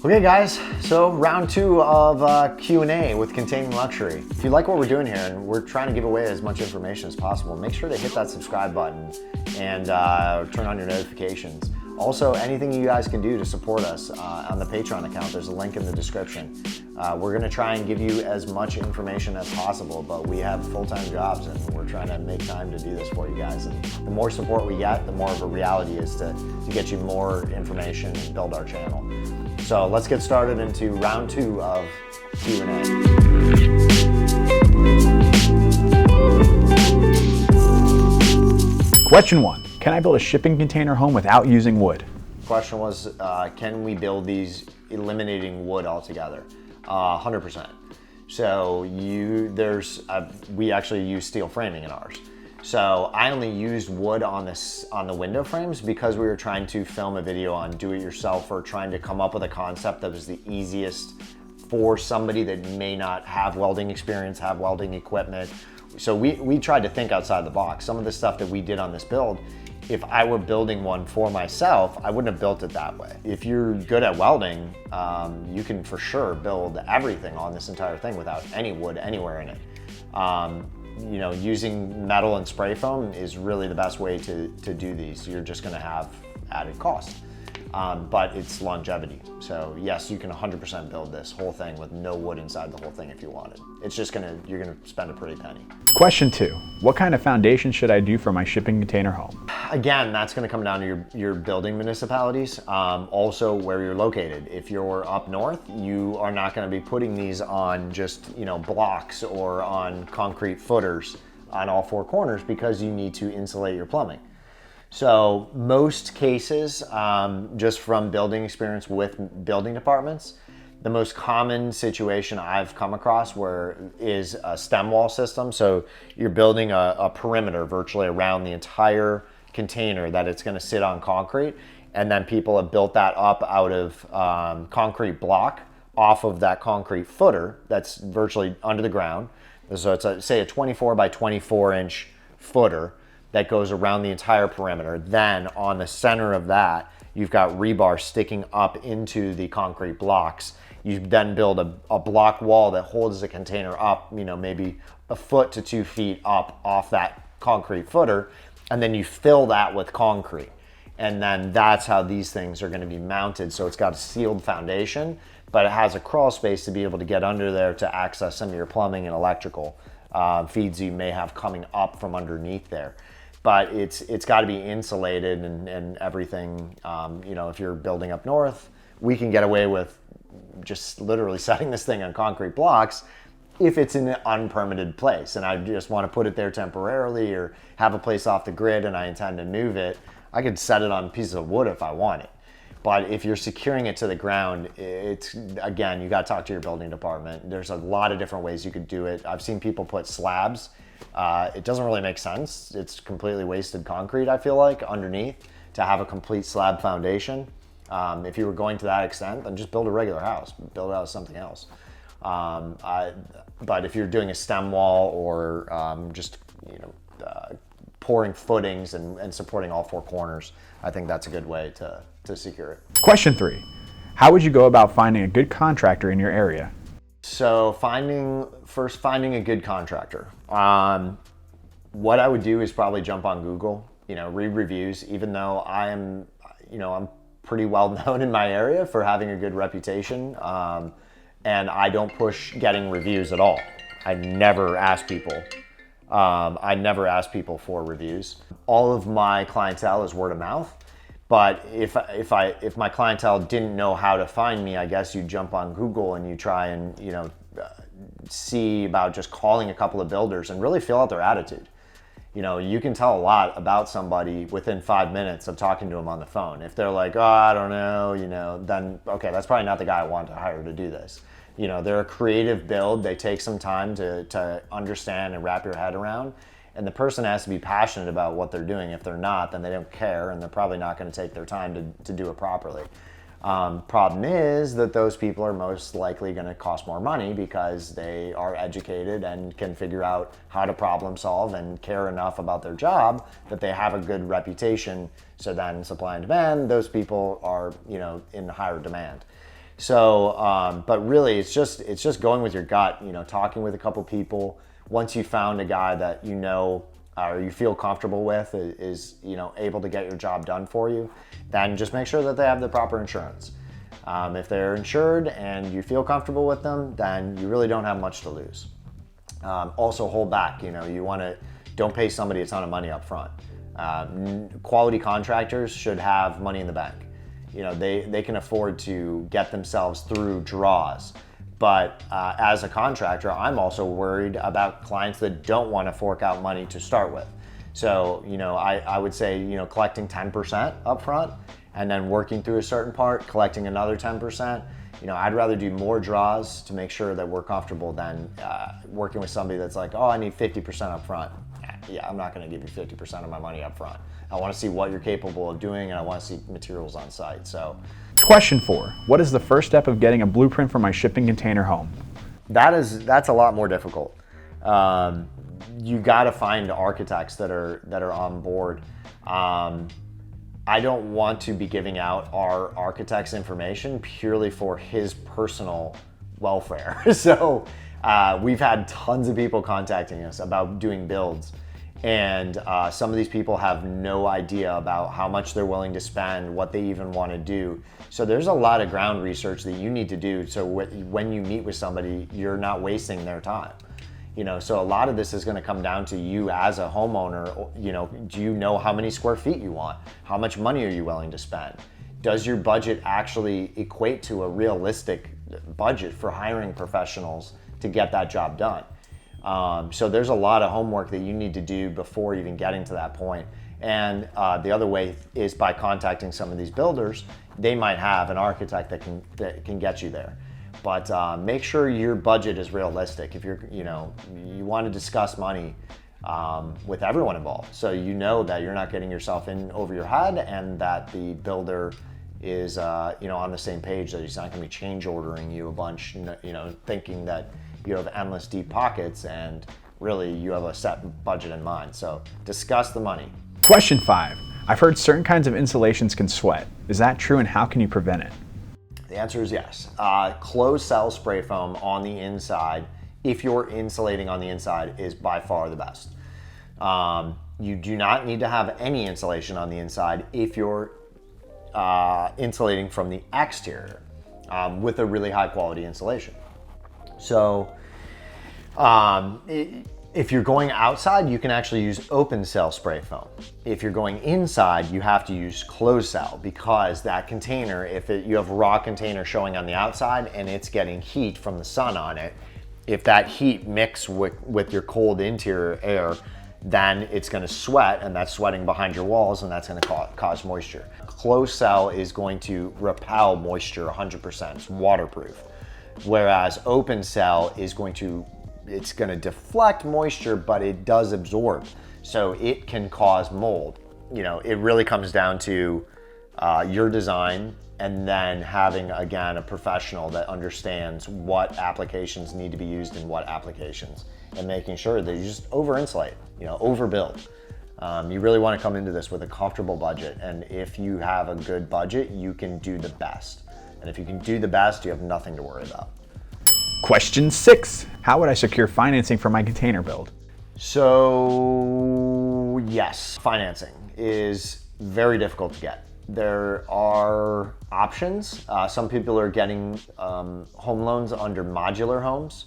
Okay guys, so round 2 of Q&A with Containing Luxury. If you like what we're doing here and we're trying to give away as much information as possible, make sure to hit that subscribe button and turn on your notifications. Also, anything you guys can do to support us on the Patreon account, there's a link in the description. We're gonna try and give you as much information as possible, but we have full-time jobs and we're trying to make time to do this for you guys. And the more support we get, the more of a reality is to get you more information and build our channel. So let's get started into round 2 of Q&A. Question 1. Can I build a shipping container home without using wood? Question was, can we build these eliminating wood altogether? 100%. So we actually use steel framing in ours. So I only used wood on the window frames because we were trying to film a video on do-it-yourself or trying to come up with a concept that was the easiest for somebody that may not have welding experience, have welding equipment. So we tried to think outside the box. Some of the stuff that we did on this build, if I were building one for myself, I wouldn't have built it that way. If you're good at welding, you can for sure build everything on this entire thing without any wood anywhere in it. You know, using metal and spray foam is really the best way to do these. You're just gonna have added cost, but it's longevity. So yes, you can 100% build this whole thing with no wood inside the whole thing if you wanted. It's just you're gonna spend a pretty penny. Question 2. What kind of foundation should I do for my shipping container home? Again, that's gonna come down to your building municipalities, also where you're located. If you're up north, you are not gonna be putting these on just, blocks or on concrete footers on all 4 corners because you need to insulate your plumbing. So most cases, just from building experience with building departments, the most common situation I've come across is a stem wall system. So you're building a perimeter virtually around the entire container that it's gonna sit on concrete. And then people have built that up out of concrete block off of that concrete footer that's virtually under the ground. So it's say a 24 by 24 inch footer that goes around the entire perimeter. Then on the center of that, you've got rebar sticking up into the concrete blocks. You then build a block wall that holds the container up, maybe a foot to 2 feet up off that concrete footer, and then you fill that with concrete. And then that's how these things are gonna be mounted. So it's got a sealed foundation, but it has a crawl space to be able to get under there to access some of your plumbing and electrical feeds you may have coming up from underneath there. But it's got to be insulated and everything. If you're building up north, we can get away with just literally setting this thing on concrete blocks if it's in an unpermitted place and I just want to put it there temporarily or have a place off the grid and I intend to move it. I could set it on pieces of wood if I want it. But if you're securing it to the ground, again, you got to talk to your building department. There's a lot of different ways you could do it. I've seen people put slabs. It doesn't really make sense. It's completely wasted concrete, I feel like, underneath to have a complete slab foundation. If you were going to that extent, then just build a regular house, build it out of something else. But if you're doing a stem wall or pouring footings and supporting all 4 corners, I think that's a good way to secure it. Question 3. How would you go about finding a good contractor in your area? So first finding a good contractor. What I would do is probably jump on Google, read reviews, even though I'm pretty well known in my area for having a good reputation. And I don't push getting reviews at all. I never ask people for reviews. All of my clientele is word of mouth. But if my clientele didn't know how to find me, I guess you jump on Google and you try and see about just calling a couple of builders and really feel out their attitude. You can tell a lot about somebody within 5 minutes of talking to them on the phone. If they're like, oh, I don't know, then okay, that's probably not the guy I want to hire to do this. They're a creative build. They take some time to understand and wrap your head around. And the person has to be passionate about what they're doing. If they're not, then they don't care and they're probably not going to take their time to do it properly. Problem is that those people are most likely going to cost more money because they are educated and can figure out how to problem solve and care enough about their job that they have a good reputation. So then supply and demand, those people are, in higher demand. So, but really, it's just going with your gut. Talking with a couple people. Once you found a guy that or you feel comfortable with is able to get your job done for you, then just make sure that they have the proper insurance. If they're insured and you feel comfortable with them, then you really don't have much to lose. Also, hold back. Don't pay somebody a ton of money up front. Quality contractors should have money in the bank. They can afford to get themselves through draws. But as a contractor, I'm also worried about clients that don't want to fork out money to start with. So, I would say, collecting 10% up front and then working through a certain part, collecting another 10%. I'd rather do more draws to make sure that we're comfortable than working with somebody that's like, oh, I need 50% up front. Yeah, I'm not going to give you 50% of my money up front. I want to see what you're capable of doing, and I want to see materials on site. So, Question 4. What is the first step of getting a blueprint for my shipping container home? that's a lot more difficult. You got to find architects that are on board. I don't want to be giving out our architect's information purely for his personal welfare. So we've had tons of people contacting us about doing builds, and some of these people have no idea about how much they're willing to spend, what they even want to do. So there's a lot of ground research that you need to do, so when you meet with somebody, you're not wasting their time. So a lot of this is going to come down to you as a homeowner. Do you know how many square feet you want? How much money are you willing to spend? Does your budget actually equate to a realistic budget for hiring professionals to get that job done? So there's a lot of homework that you need to do before even getting to that point. And the other way is by contacting some of these builders. They might have an architect that can get you there. But make sure your budget is realistic. If you want to discuss money with everyone involved, so that you're not getting yourself in over your head, and that the builder is on the same page, that he's not going to be change ordering you a bunch, thinking that you have endless deep pockets and really you have a set budget in mind. So discuss the money. Question 5. I've heard certain kinds of insulations can sweat. Is that true, and how can you prevent it? The answer is yes. Closed cell spray foam on the inside, if you're insulating on the inside, is by far the best. You do not need to have any insulation on the inside if you're insulating from the exterior with a really high quality insulation. So if you're going outside, you can actually use open cell spray foam. If you're going inside, you have to use closed cell, because that container, you have raw container showing on the outside and it's getting heat from the sun on it, if that heat mixes with your cold interior air, then it's going to sweat, and that's sweating behind your walls, and that's going to cause moisture. Closed cell is going to repel moisture 100%. It's waterproof. Whereas open cell is going to deflect moisture, but it does absorb. So it can cause mold. It really comes down to your design, and then having, again, a professional that understands what applications need to be used in what applications, and making sure that you just over-insulate, overbuild. You really want to come into this with a comfortable budget, and if you have a good budget, you can do the best. And if you can do the best, you have nothing to worry about. Question 6. How would I secure financing for my container build? So yes, financing is very difficult to get. There are options. Some people are getting home loans under modular homes.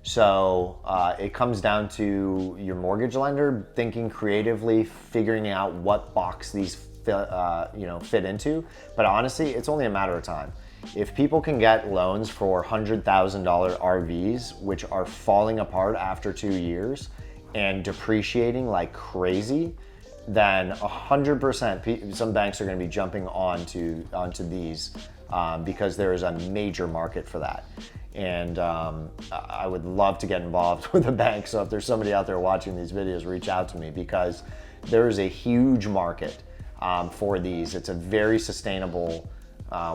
So it comes down to your mortgage lender thinking creatively, figuring out what box these fit into. But honestly, it's only a matter of time. If people can get loans for $100,000 RVs, which are falling apart after 2 years and depreciating like crazy, then 100% some banks are going to be jumping onto these because there is a major market for that. And I would love to get involved with a bank. So if there's somebody out there watching these videos, reach out to me, because there is a huge market for these. It's a very sustainable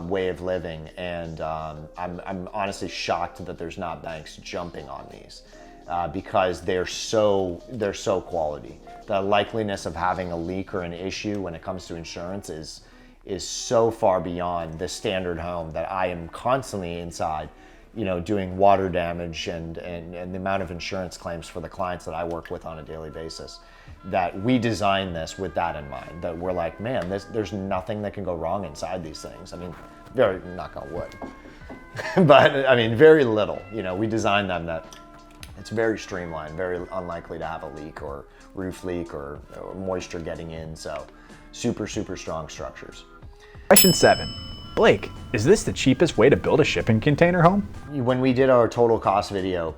way of living, and I'm honestly shocked that there's not banks jumping on these because they're so quality. The likeliness of having a leak or an issue when it comes to insurance is is so far beyond the standard home that I am constantly inside, you know, doing water damage and the amount of insurance claims for the clients that I work with on a daily basis, that we designed this with that in mind, that we're like, man, there's nothing that can go wrong inside these things. I mean, very, knock on wood, but I mean, very little, you know, we designed them that it's very streamlined, very unlikely to have a leak or roof leak or moisture getting in. So super, super strong structures. Question 7. Blake, is this the cheapest way to build a shipping container home? When we did our total cost video,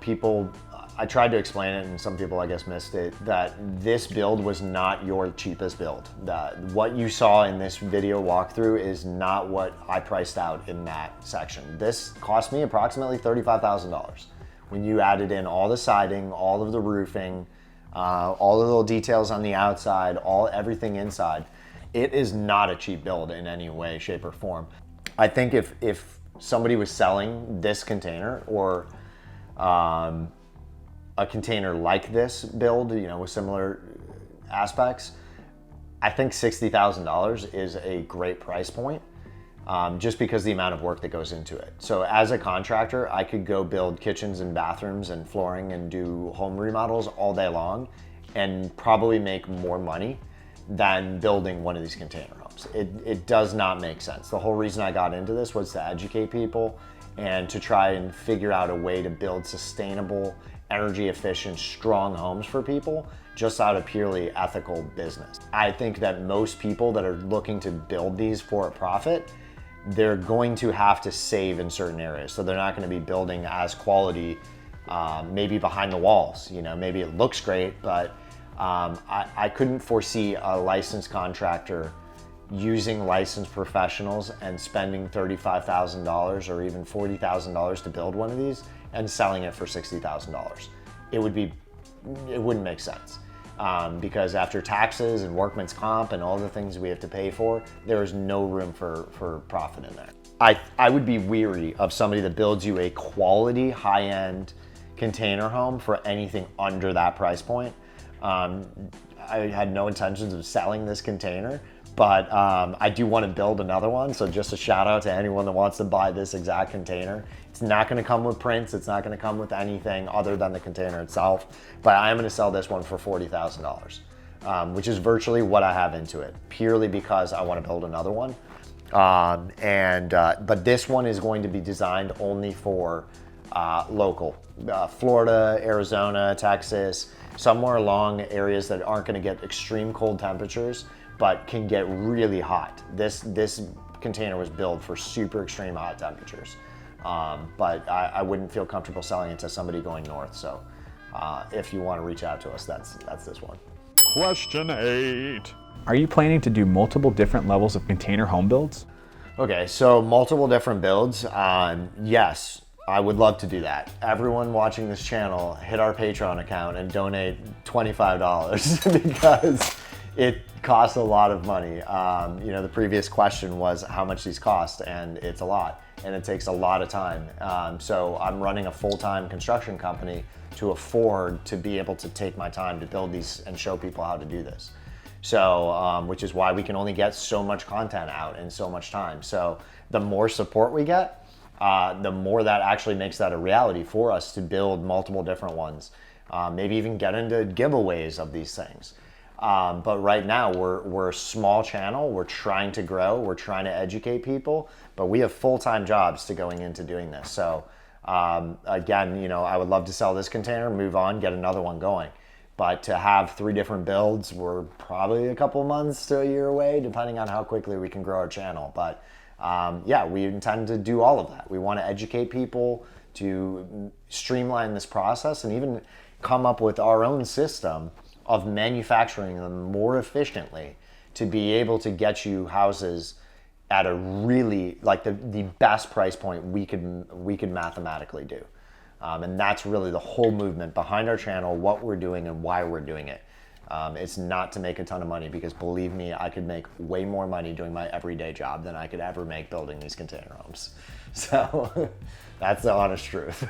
I tried to explain it and some people I guess missed it, that this build was not your cheapest build. That what you saw in this video walkthrough is not what I priced out in that section. This cost me approximately $35,000. When you added in all the siding, all of the roofing, all the little details on the outside, everything inside, it is not a cheap build in any way, shape, or form. I think if somebody was selling this container or a container like this build, you know, with similar aspects, I think $60,000 is a great price point, just because the amount of work that goes into it. So as a contractor, I could go build kitchens and bathrooms and flooring and do home remodels all day long and probably make more money than building one of these container homes. It does not make sense. The whole reason I got into this was to educate people and to try and figure out a way to build sustainable, energy efficient, strong homes for people just out of purely ethical business. I think that most people that are looking to build these for a profit, they're going to have to save in certain areas. So they're not going to be building as quality, maybe behind the walls. You know, maybe it looks great, but I couldn't foresee a licensed contractor using licensed professionals and spending $35,000 or even $40,000 to build one of these and selling it for $60,000. It wouldn't make sense. Because after taxes and workman's comp and all the things we have to pay for, there is no room for profit in there. I would be weary of somebody that builds you a quality, high-end container home for anything under that price point. I had no intentions of selling this container, but I do want to build another one. So just a shout out to anyone that wants to buy this exact container. It's not going to come with prints. It's not going to come with anything other than the container itself, but I am going to sell this one for $40,000, which is virtually what I have into it, purely because I want to build another one. But this one is going to be designed only for local, Florida, Arizona, Texas, somewhere along areas that aren't going to get extreme cold temperatures, but can get really hot. This container was built for super extreme hot temperatures. But I wouldn't feel comfortable selling it to somebody going north. So if you want to reach out to us, that's this one. Question 8. Are you planning to do multiple different levels of container home builds? Okay, so multiple different builds. Yes, I would love to do that. Everyone watching this channel, hit our Patreon account and donate $25 because it costs a lot of money. You know, the previous question was how much these cost, and it's a lot, and it takes a lot of time. So I'm running a full-time construction company to afford to be able to take my time to build these and show people how to do this. So, which is why we can only get so much content out in so much time. So the more support we get, the more that actually makes that a reality for us to build multiple different ones. Maybe even get into giveaways of these things. But right now we're a small channel. We're trying to grow. We're trying to educate people, but we have full-time jobs to going into doing this. So again, you know, I would love to sell this container, move on, get another one going. But to have 3 different builds, we're probably a couple months to a year away, depending on how quickly we can grow our channel. But yeah, we intend to do all of that. We want to educate people to streamline this process and even come up with our own system of manufacturing them more efficiently to be able to get you houses at a really, like the best price point we could mathematically do. And that's really the whole movement behind our channel, what we're doing and why we're doing it. It's not to make a ton of money, because believe me, I could make way more money doing my everyday job than I could ever make building these container homes. So that's the honest truth.